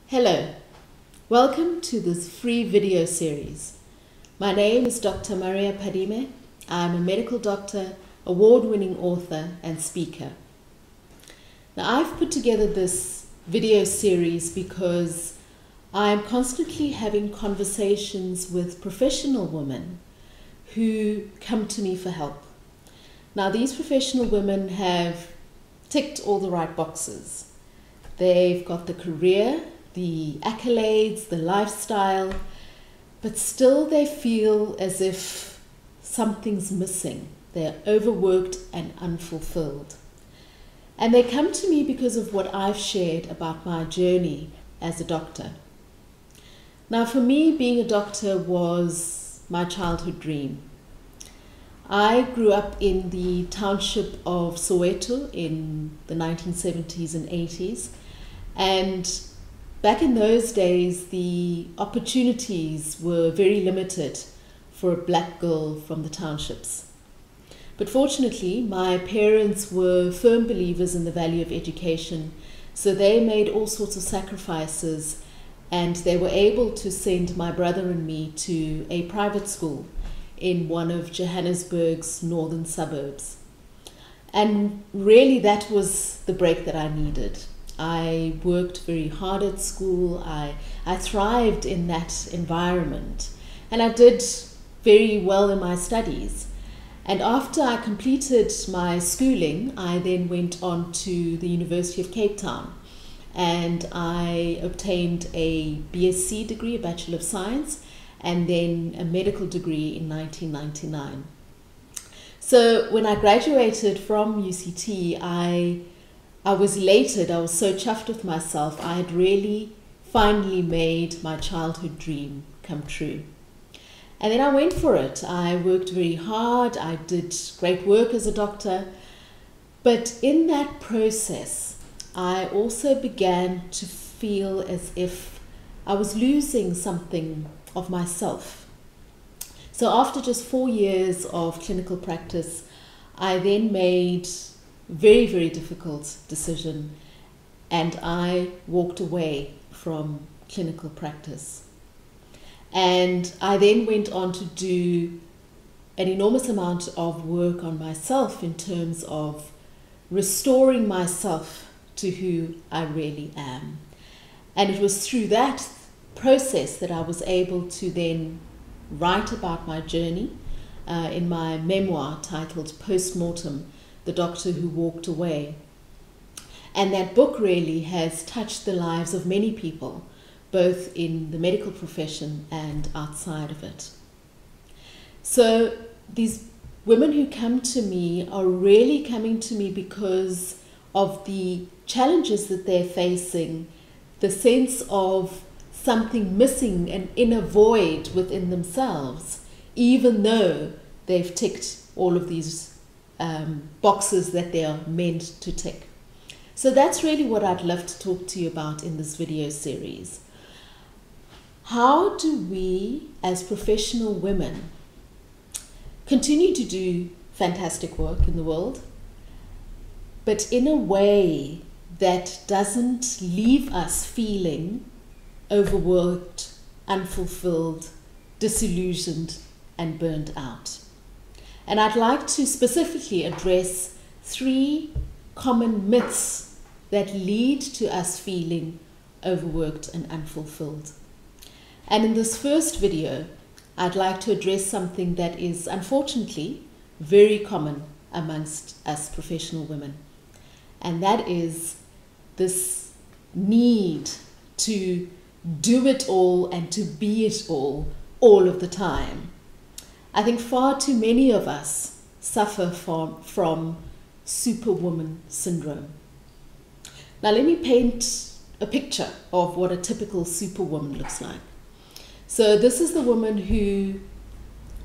Hello, welcome to this free video series. My name is Dr. Maria Padime. I'm a medical doctor, award-winning author and speaker. Now I've put together this video series because I'm constantly having conversations with professional women who come to me for help. Now these professional women have ticked all the right boxes. They've got the career, the accolades, the lifestyle, but still they feel as if something's missing. They're overworked and unfulfilled. And they come to me because of what I've shared about my journey as a doctor. Now for me, being a doctor was my childhood dream. I grew up in the township of Soweto in the 1970s and 80s, and back in those days the opportunities were very limited for a black girl from the townships. But fortunately, my parents were firm believers in the value of education, so they made all sorts of sacrifices and they were able to send my brother and me to a private school in one of Johannesburg's northern suburbs. And really that was the break that I needed. I worked very hard at school. I thrived in that environment and I did very well in my studies. And after I completed my schooling, I then went on to the University of Cape Town and I obtained a BSc degree, a Bachelor of Science, and then a medical degree in 1999. So when I graduated from UCT, I was elated. I was so chuffed with myself. I had really finally made my childhood dream come true. And then I went for it. I worked very hard. I did great work as a doctor. But in that process, I also began to feel as if I was losing something of myself. So after just 4 years of clinical practice, I then made a very, very difficult decision and I walked away from clinical practice. And I then went on to do an enormous amount of work on myself in terms of restoring myself to who I really am. And it was through that process that I was able to then write about my journey in my memoir titled Postmortem, The Doctor Who Walked Away. And that book really has touched the lives of many people, both in the medical profession and outside of it. So these women who come to me are really coming to me because of the challenges that they're facing, the sense of something missing, an inner void within themselves, even though they've ticked all of these boxes that they are meant to tick. So that's really what I'd love to talk to you about in this video series. How do we as professional women continue to do fantastic work in the world, but in a way that doesn't leave us feeling overworked, unfulfilled, disillusioned, and burnt out? And I'd like to specifically address 3 common myths that lead to us feeling overworked and unfulfilled. And in this first video, I'd like to address something that is unfortunately very common amongst us professional women. And that is this need to do it all and to be it all of the time. I think far too many of us suffer from Superwoman Syndrome. Now let me paint a picture of what a typical superwoman looks like. So this is the woman who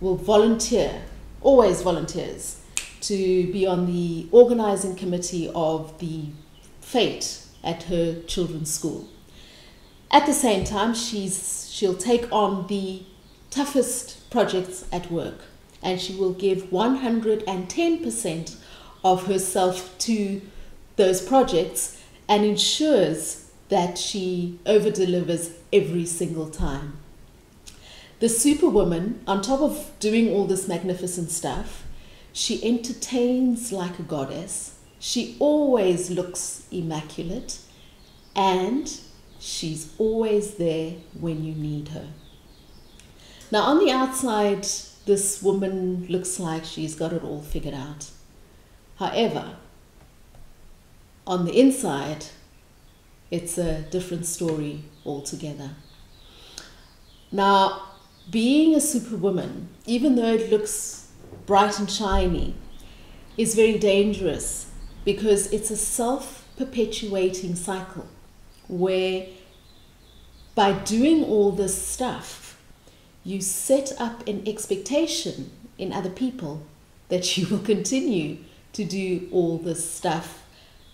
will volunteer, always volunteers, to be on the organizing committee of the fete at her children's school. At the same time, she'll take on the toughest projects at work and she will give 110% of herself to those projects and ensures that she over-delivers every single time. The Superwoman, on top of doing all this magnificent stuff, she entertains like a goddess. She always looks immaculate, and she's always there when you need her. Now, on the outside, this woman looks like she's got it all figured out. However, on the inside, it's a different story altogether. Now, being a superwoman, even though it looks bright and shiny, is very dangerous because it's a self-perpetuating cycle where by doing all this stuff, you set up an expectation in other people that you will continue to do all this stuff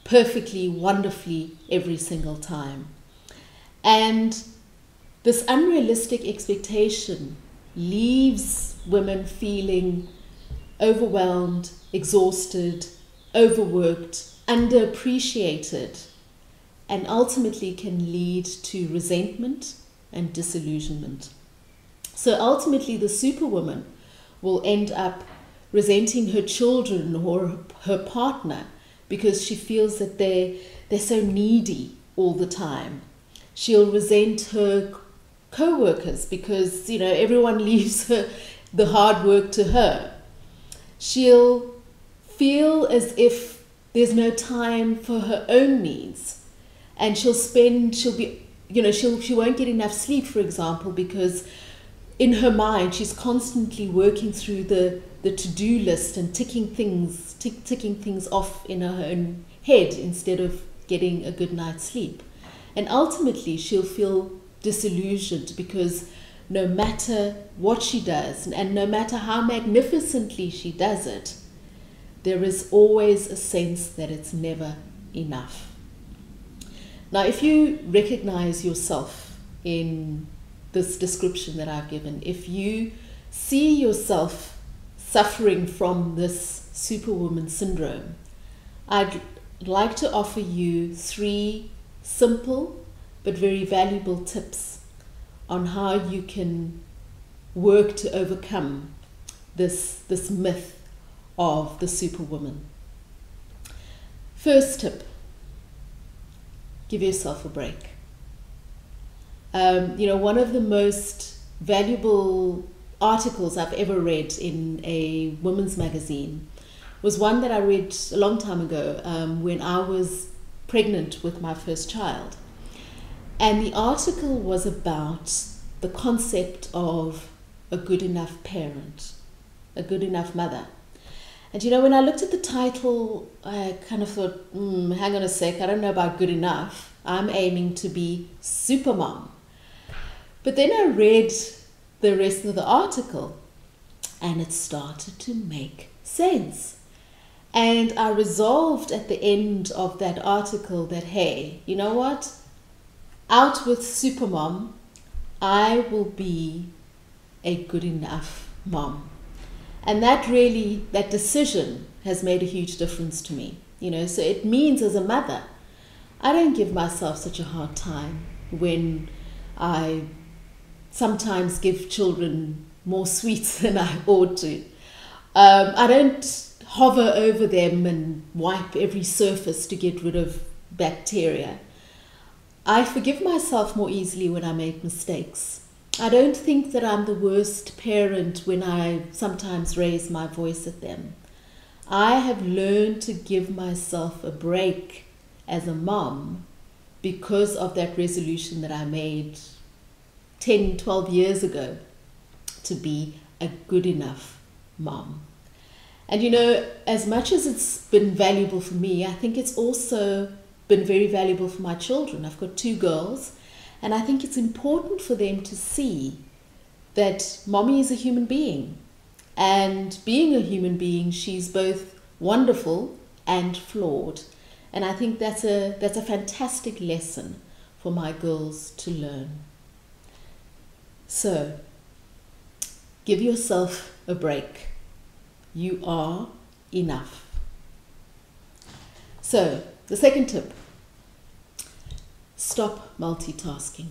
perfectly, wonderfully, every single time. And this unrealistic expectation leaves women feeling overwhelmed, exhausted, overworked, underappreciated, and ultimately can lead to resentment and disillusionment. So ultimately, the superwoman will end up resenting her children or her partner because she feels that they're so needy all the time. She'll resent her co-workers because, everyone leaves the hard work to her. She'll feel as if there's no time for her own needs, and she won't get enough sleep, for example, because in her mind she's constantly working through the to-do list and ticking things off in her own head instead of getting a good night's sleep. And ultimately she'll feel disillusioned because no matter what she does and no matter how magnificently she does it, there is always a sense that it's never enough. Now, if you recognize yourself in this description that I've given, if you see yourself suffering from this Superwoman syndrome, I'd like to offer you 3 simple but very valuable tips on how you can work to overcome this myth of the Superwoman. First tip, give yourself a break. One of the most valuable articles I've ever read in a women's magazine was one that I read a long time ago when I was pregnant with my first child. And the article was about the concept of a good enough parent, a good enough mother. And when I looked at the title, I kind of thought, hang on a sec, I don't know about good enough. I'm aiming to be supermom. But then I read the rest of the article and it started to make sense. And I resolved at the end of that article that, hey, you know what? Out with supermom, I will be a good enough mom. And that decision has made a huge difference to me. So it means as a mother, I don't give myself such a hard time when I sometimes give children more sweets than I ought to. I don't hover over them and wipe every surface to get rid of bacteria. I forgive myself more easily when I make mistakes. I don't think that I'm the worst parent when I sometimes raise my voice at them. I have learned to give myself a break as a mom because of that resolution that I made 10, 12 years ago to be a good enough mom. And as much as it's been valuable for me, I think it's also been very valuable for my children. I've got 2 girls, and I think it's important for them to see that mommy is a human being. And being a human being, she's both wonderful and flawed. And I think that's a fantastic lesson for my girls to learn. So, give yourself a break. You are enough. So, the second tip. stop multitasking.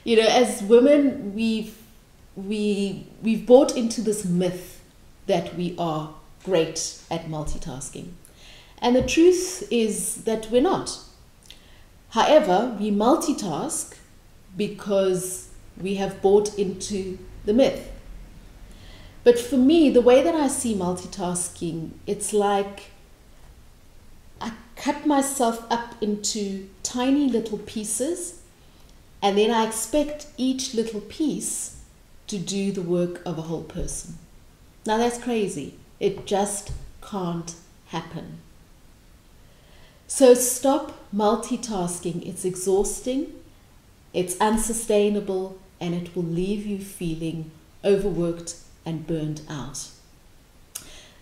You know, as women, we've bought into this myth that we are great at multitasking. And the truth is that we're not. However, we multitask because we have bought into the myth. But for me, the way that I see multitasking, it's like I cut myself up into tiny little pieces, and then I expect each little piece to do the work of a whole person. Now that's crazy. It just can't happen. So stop multitasking. It's exhausting, it's unsustainable, and it will leave you feeling overworked and burned out.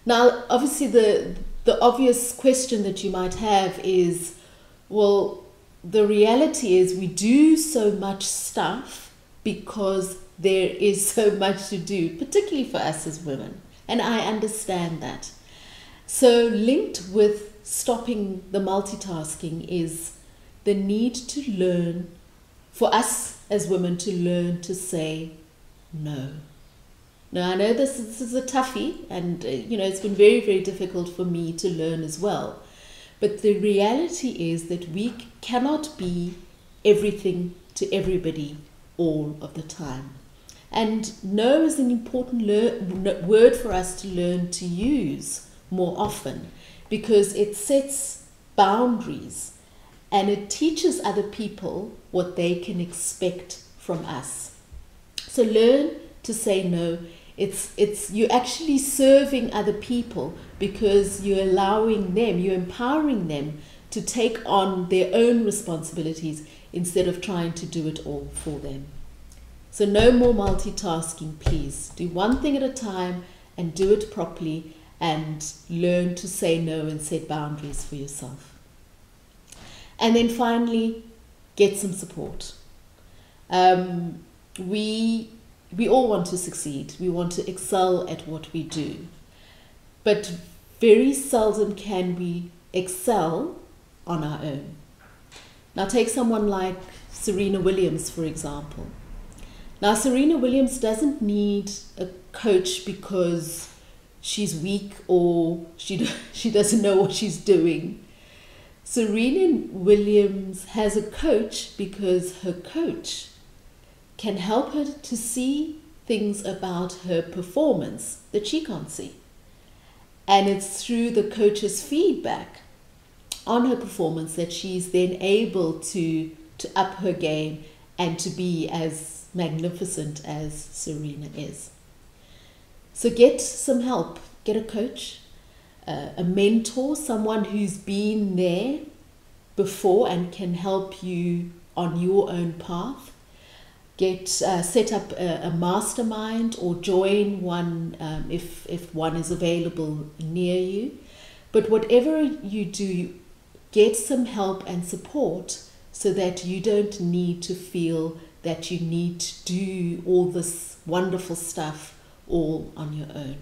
Now, obviously, the obvious question that you might have is, well, the reality is we do so much stuff because there is so much to do, particularly for us as women. And I understand that. So linked with stopping the multitasking is the need to learn, for us as women, to learn to say no. Now, I know this is a toughie, and you know, it's been very, very difficult for me to learn as well. But the reality is that we cannot be everything to everybody all of the time. And no is an important word for us to learn to use more often, because it sets boundaries and it teaches other people what they can expect from us. So learn to say no. It's you're actually serving other people, because you're allowing them, you're empowering them to take on their own responsibilities instead of trying to do it all for them. So no more multitasking, please. Do one thing at a time and do it properly, and learn to say no and set boundaries for yourself. And then finally, get some support. We all want to succeed. We want to excel at what we do. But very seldom can we excel on our own. Now take someone like Serena Williams, for example. Now Serena Williams doesn't need a coach because she's weak or she doesn't know what she's doing. Serena Williams has a coach because her coach can help her to see things about her performance that she can't see. And it's through the coach's feedback on her performance that she's then able to up her game and to be as magnificent as Serena is. So get some help. Get a coach, a mentor, someone who's been there before and can help you on your own path. Set up a mastermind or join one if one is available near you. But whatever you do, get some help and support so that you don't need to feel that you need to do all this wonderful stuff all on your own.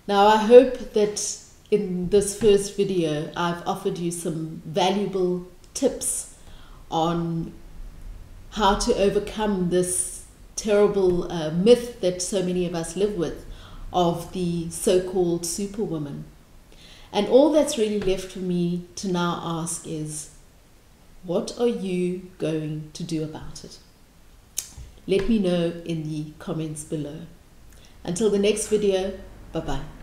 Now, I hope that in this first video I've offered you some valuable tips on how to overcome this terrible myth that so many of us live with of the so-called superwoman. And all that's really left for me to now ask is, what are you going to do about it? Let me know in the comments below. Until the next video, bye-bye.